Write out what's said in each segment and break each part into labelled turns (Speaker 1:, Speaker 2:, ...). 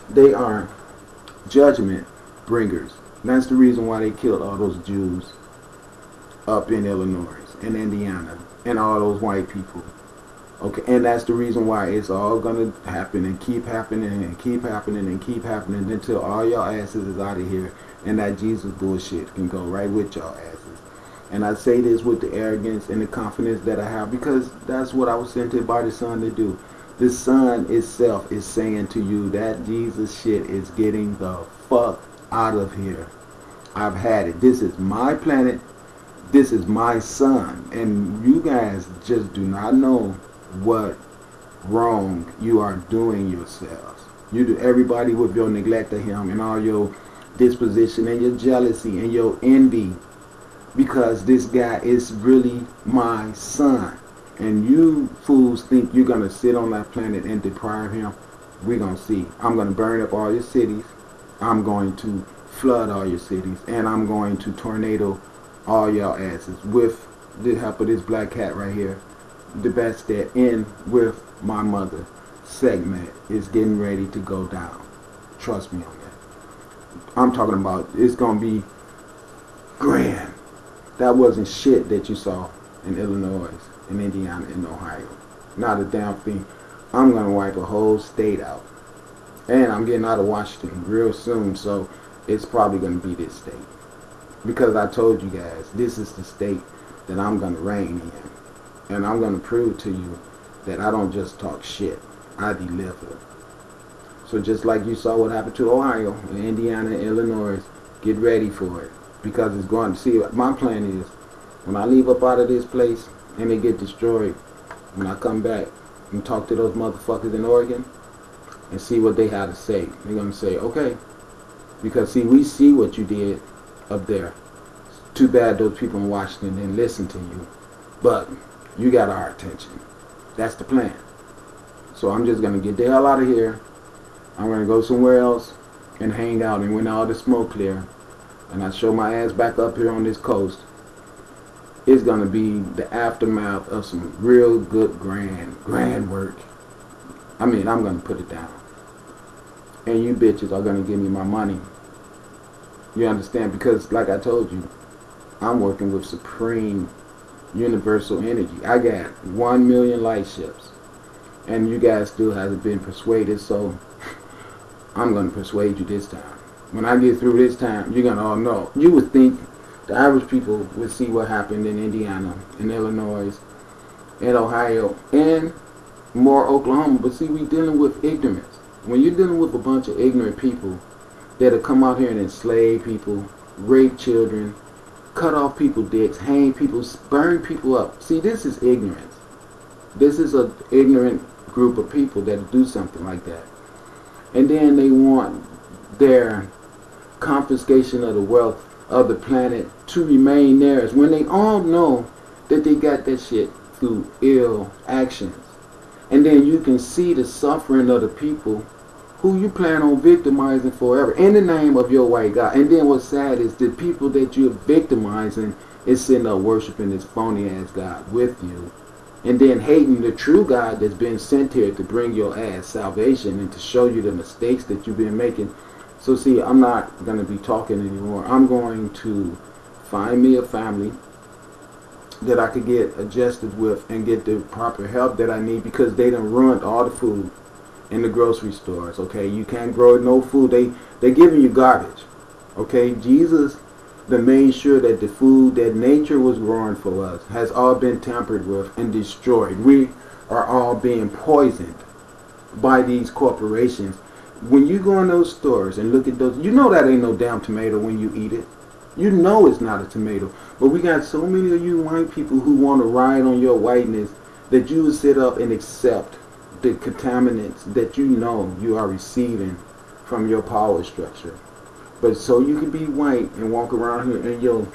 Speaker 1: They are judgment bringers. And that's the reason why they killed all those Jews up in Illinois and Indiana and all those white people. Okay, and that's the reason why it's all gonna happen and keep happening and keep happening and keep happening until all y'all asses is out of here and that Jesus bullshit can go right with y'all asses. And I say this with the arrogance and the confidence that I have because that's what I was sent to by the Son to do. The Son itself is saying to you that Jesus shit is getting the fuck out of here. I've had it. This is my planet. This is my son. And you guys just do not know what wrong you are doing yourselves. You do, everybody, with your neglect of him and all your disposition and your jealousy and your envy, because this guy is really my son. And you fools think you're going to sit on that planet and deprive him. We're going to see. I'm going to burn up all your cities. I'm going to flood all your cities. And I'm going to tornado all y'all asses with the help of this black cat right here. The best that in with my mother segment is getting ready to go down. Trust me on that. I'm talking about it's going to be grand. That wasn't shit that you saw in Illinois, in Indiana, in Ohio. Not a damn thing. I'm going to wipe a whole state out. And I'm getting out of Washington real soon, so it's probably going to be this state. Because I told you guys, this is the state that I'm going to reign in. And I'm going to prove to you that I don't just talk shit. I deliver. So just like you saw what happened to Ohio, and Indiana, and Illinois, get ready for it. Because it's going to see, my plan is, when I leave up out of this place, and they get destroyed, when I come back and talk to those motherfuckers in Oregon, and see what they have to say. They're going to say, okay. Because see, we see what you did up there. It's too bad those people in Washington didn't listen to you. But you got our attention. That's the plan. So I'm just going to get the hell out of here. I'm going to go somewhere else and hang out. And when all the smoke clear and I show my ass back up here on this coast, it's going to be the aftermath of some real good grand work. I mean, I'm going to put it down. And you bitches are going to give me my money. You understand? Because like I told you, I'm working with supreme universal energy. I got 1 million light ships, and you guys still haven't been persuaded, so I'm going to persuade you this time. When I get through this time, you're going to all know. You would think the average people would see what happened in Indiana, in Illinois, in Ohio, and more Oklahoma, but see, we dealing with ignorance. When you're dealing with a bunch of ignorant people that have come out here and enslave people, rape children, cut off people's dicks, hang people, burn people up. See, this is ignorance. This is an ignorant group of people that do something like that. And then they want their confiscation of the wealth of the planet to remain theirs when they all know that they got that shit through ill actions. And then you can see the suffering of the people who you plan on victimizing forever in the name of your white God. And then what's sad is the people that you're victimizing is sitting up worshiping this phony ass God with you. And then hating the true God that's been sent here to bring your ass salvation and to show you the mistakes that you've been making. So see, I'm not going to be talking anymore. I'm going to find me a family that I could get adjusted with and get the proper help that I need, because they done ruined all the food in the grocery stores. Okay, you can't grow no food. They're giving you garbage. Okay, Jesus that made sure that the food that nature was growing for us has all been tampered with and destroyed. We are all being poisoned by these corporations. When you go in those stores and look at those, you know that ain't no damn tomato when you eat it. You know it's not a tomato. But we got so many of you white people who want to ride on your whiteness that you will sit up and accept the contaminants that you know you are receiving from your power structure. But so you can be white and walk around here in your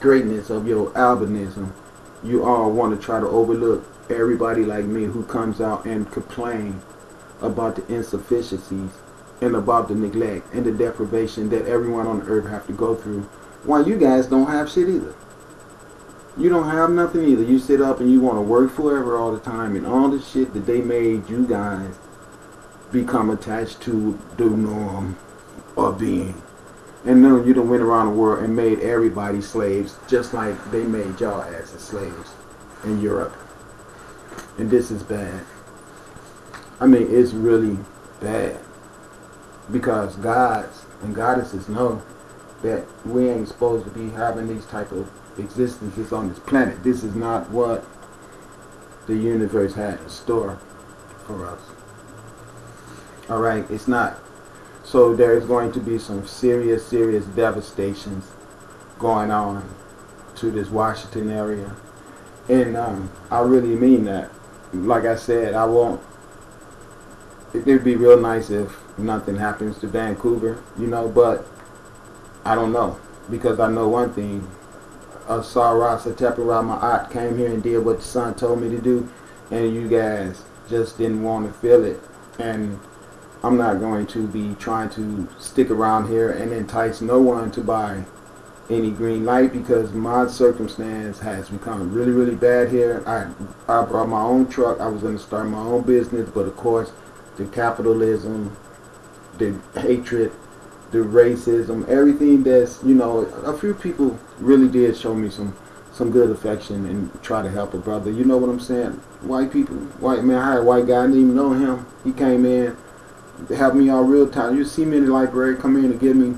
Speaker 1: greatness of your albinism, you all want to try to overlook everybody like me who comes out and complain about the insufficiencies and about the neglect and the deprivation that everyone on earth have to go through, while you guys don't have shit either. You don't have nothing either. You sit up and you want to work forever all the time, and all the shit that they made you guys become attached to the norm of being. And then you done went around the world and made everybody slaves, just like they made y'all as slaves in Europe. And this is bad. I mean, it's really bad. Because gods and goddesses know that we ain't supposed to be having these type of existences on this planet. This is not what the universe had in store for us. Alright, it's not. So there's going to be some serious devastations going on to this Washington area. And I really mean that. Like I said, it'd be real nice if nothing happens to Vancouver, you know, but I don't know. Because I know one thing. Asar, Setepenra, Maat came here and did what the sun told me to do. And you guys just didn't want to feel it. And I'm not going to be trying to stick around here and entice no one to buy any green light, because my circumstance has become really bad here. I brought my own truck. I was going to start my own business, but of course the capitalism, the hatred, the racism, everything that's, you know, a few people really did show me some good affection and try to help a brother. You know what I'm saying? White people, white man, I had a white guy, I didn't even know him. He came in, helped me out real time. You see me in the library, come in and give me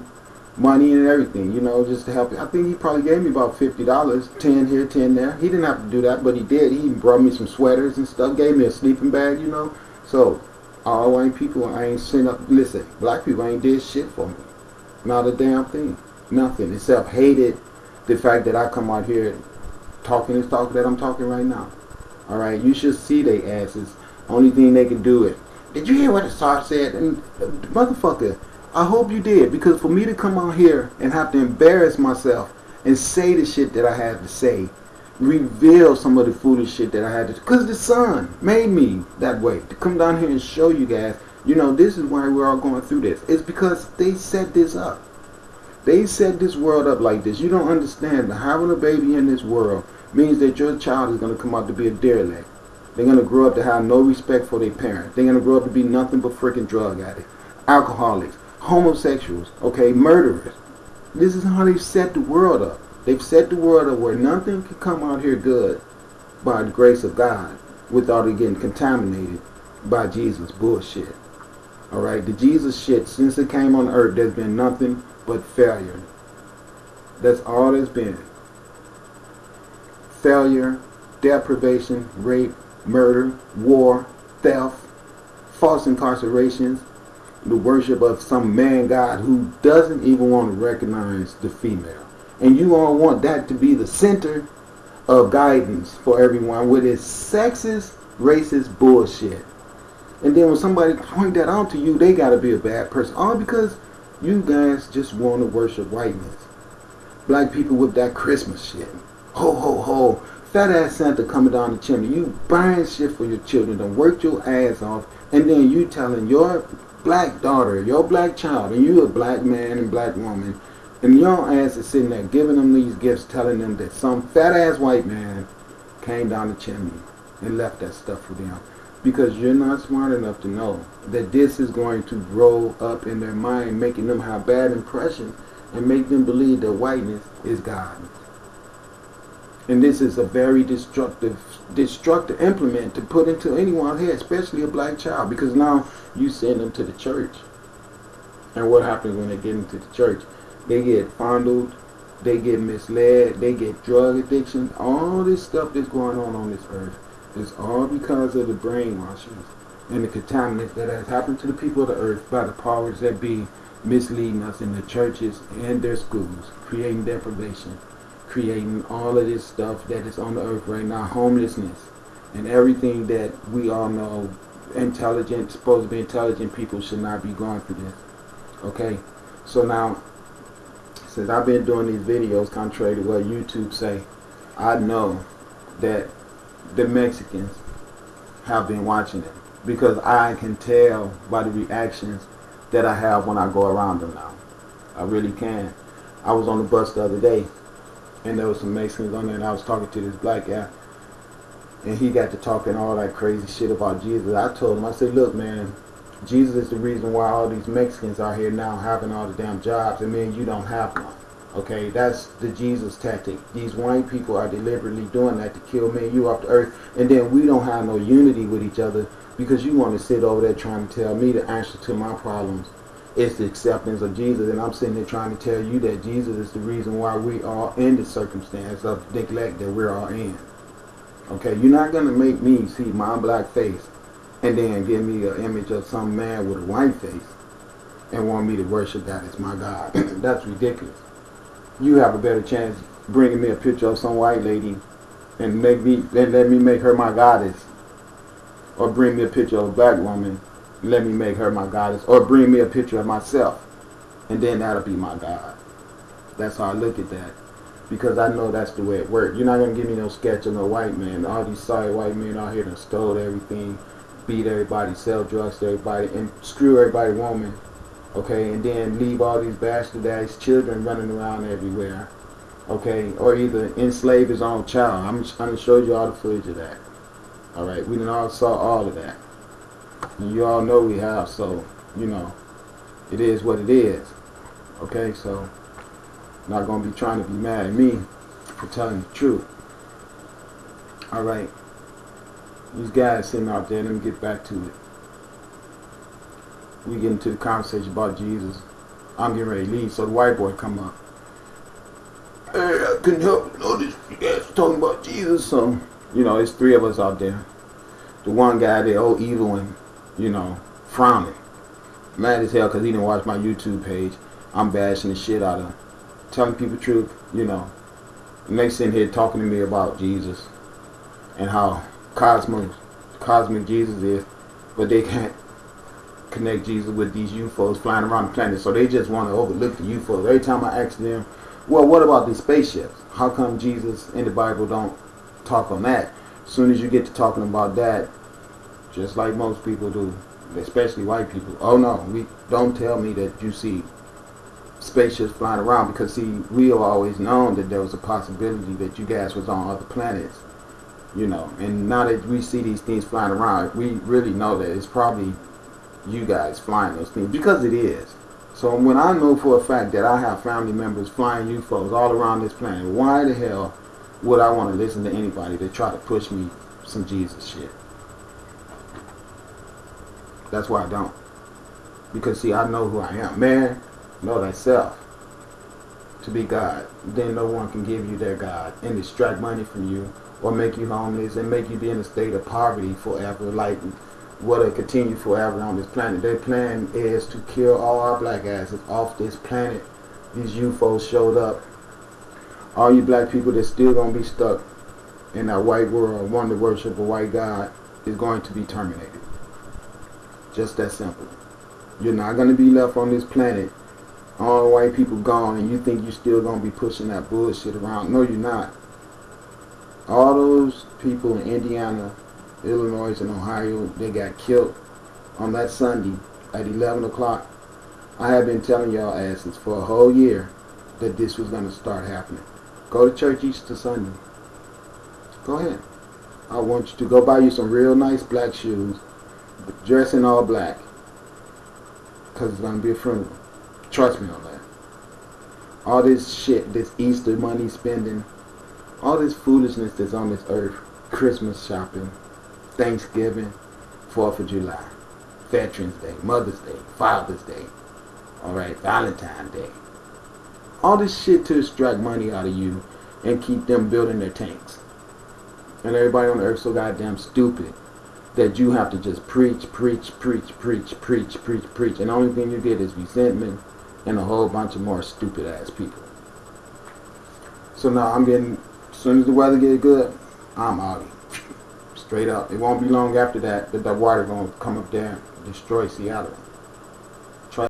Speaker 1: money and everything, you know, just to help. I think he probably gave me about $50, 10 here, 10 there. He didn't have to do that, but he did. He brought me some sweaters and stuff, gave me a sleeping bag, you know. So all white people, I ain't sent up. Listen, black people ain't did shit for me. Not a damn thing. Nothing, except hated the fact that I come out here talking this talk that I'm talking right now. Alright, you should see they asses. Only thing they can do is, did you hear what Asar said? And motherfucker, I hope you did, because for me to come out here and have to embarrass myself and say the shit that I had to say, reveal some of the foolish shit that I had to, because the sun made me that way, to come down here and show you guys, you know, this is why we're all going through this. It's because they set this up. They set this world up like this. You don't understand that having a baby in this world means that your child is going to come out to be a derelict. They're going to grow up to have no respect for their parents. They're going to grow up to be nothing but freaking drug addicts, alcoholics, homosexuals, okay, murderers. This is how they've set the world up. They've set the world up where nothing can come out here good by the grace of God without it getting contaminated by Jesus bullshit. Alright, the Jesus shit, since it came on earth, there's been nothing but failure. That's all there's been. Failure, deprivation, rape, murder, war, theft, false incarcerations, the worship of some man god who doesn't even want to recognize the female. And you all want that to be the center of guidance for everyone with this sexist, racist bullshit. And then when somebody point that out to you, they gotta be a bad person. All because you guys just want to worship whiteness. Black people with that Christmas shit. Ho, ho, ho. Fat ass Santa coming down the chimney. You buying shit for your children. Done worked your ass off. And then you telling your black daughter, your black child, and you a black man and black woman, and your ass is sitting there giving them these gifts, telling them that some fat ass white man came down the chimney and left that stuff for them. Because you're not smart enough to know that this is going to grow up in their mind, making them have bad impressions and make them believe that whiteness is God. And this is a very destructive implement to put into anyone's head, especially a black child, because now you send them to the church. And what happens when they get into the church? They get fondled, they get misled, they get drug addiction. All this stuff that's going on this earth is all because of the brainwashing and the contaminants that has happened to the people of the earth by the powers that be, misleading us in the churches and their schools, creating deprivation, creating all of this stuff that is on the earth right now, homelessness, and everything that we all know intelligent, supposed to be intelligent people should not be going through this. Okay, so now, since I've been doing these videos, contrary to what YouTube say, I know that the Mexicans have been watching it, because I can tell by the reactions that I have when I go around them now. I really can. I was on the bus the other day, and there was some Mexicans on there, and I was talking to this black guy, and he got to talking all that crazy shit about Jesus. I told him, I said, look man, Jesus is the reason why all these Mexicans are here now having all the damn jobs, and then you don't have one. Okay, that's the Jesus tactic. These white people are deliberately doing that to kill me and you off the earth, and then we don't have no unity with each other because you want to sit over there trying to tell me the answer to my problems is the acceptance of Jesus, and I'm sitting there trying to tell you that Jesus is the reason why we are in the circumstance of neglect that we're all in. Okay, you're not going to make me see my black face and then give me an image of some man with a white face and want me to worship that as my God. That's ridiculous. You have a better chance bringing me a picture of some white lady and let me make her my goddess, or bring me a picture of a black woman and let me make her my goddess, or bring me a picture of myself and then that'll be my God. That's how I look at that, because I know that's the way it works. You're not going to give me no sketch of no white man. All these sorry white men out here that stole everything, beat everybody, sell drugs to everybody, and screw everybody woman, okay, and then leave all these bastardized children running around everywhere, okay, or either enslave his own child. I'm going to show you all the footage of that. All right, we done all saw all of that, and you all know we have, so, you know, it is what it is, okay, so not going to be trying to be mad at me for telling the truth. All right, these guys sitting out there, let me get back to it. We get into the conversation about Jesus. I'm getting ready to leave, so the white boy come up. Hey, I couldn't help but notice you guys talking about Jesus. So, you know, there's three of us out there. The one guy, the old evil one, you know, frowning. Mad as hell because he didn't watch my YouTube page. I'm bashing the shit out of him. Telling people the truth, you know. And they sitting here talking to me about Jesus and how cosmic Jesus is, but they can't connect Jesus with these UFOs flying around the planet, so they just want to overlook the UFOs. Every time I ask them, well, what about these spaceships? How come Jesus in the Bible don't talk on that? As soon as you get to talking about that, just like most people do, especially white people, oh no, don't tell me that you see spaceships flying around, because see, we have always known that there was a possibility that you guys was on other planets, you know, and now that we see these things flying around, we really know that it's probably you guys flying those things, because it is. So when I know for a fact that I have family members flying UFOs all around this planet, why the hell would I want to listen to anybody that try to push me some Jesus shit? That's why I don't. Because see, I know who I am. Man, know thyself to be God. Then no one can give you their God and extract money from you, or make you homeless and make you be in a state of poverty forever, like what'll continue forever on this planet. Their plan is to kill all our black asses off this planet. These UFOs showed up. All you black people that's still gonna be stuck in that white world, wanting to worship a white God, is going to be terminated. Just that simple. You're not gonna be left on this planet, all the white people gone, and you think you're still gonna be pushing that bullshit around. No, you're not. All those people in Indiana, Illinois, and Ohio, they got killed on that Sunday at 11 o'clock. I have been telling y'all asses for a whole year that this was going to start happening. Go to church Easter Sunday. Go ahead. I want you to go buy you some real nice black shoes, dress in all black, because it's going to be a funeral. Trust me on that. All this shit, this Easter money spending, all this foolishness that's on this earth, Christmas shopping, Thanksgiving, 4th of July, Veterans Day, Mother's Day, Father's Day, alright, Valentine's Day. All this shit to extract money out of you and keep them building their tanks. And everybody on the earth so goddamn stupid that you have to just preach. And the only thing you get is resentment and a whole bunch of more stupid ass people. So now as soon as the weather gets good, I'm out. Straight up. It won't be long after that the water gonna come up there and destroy Seattle.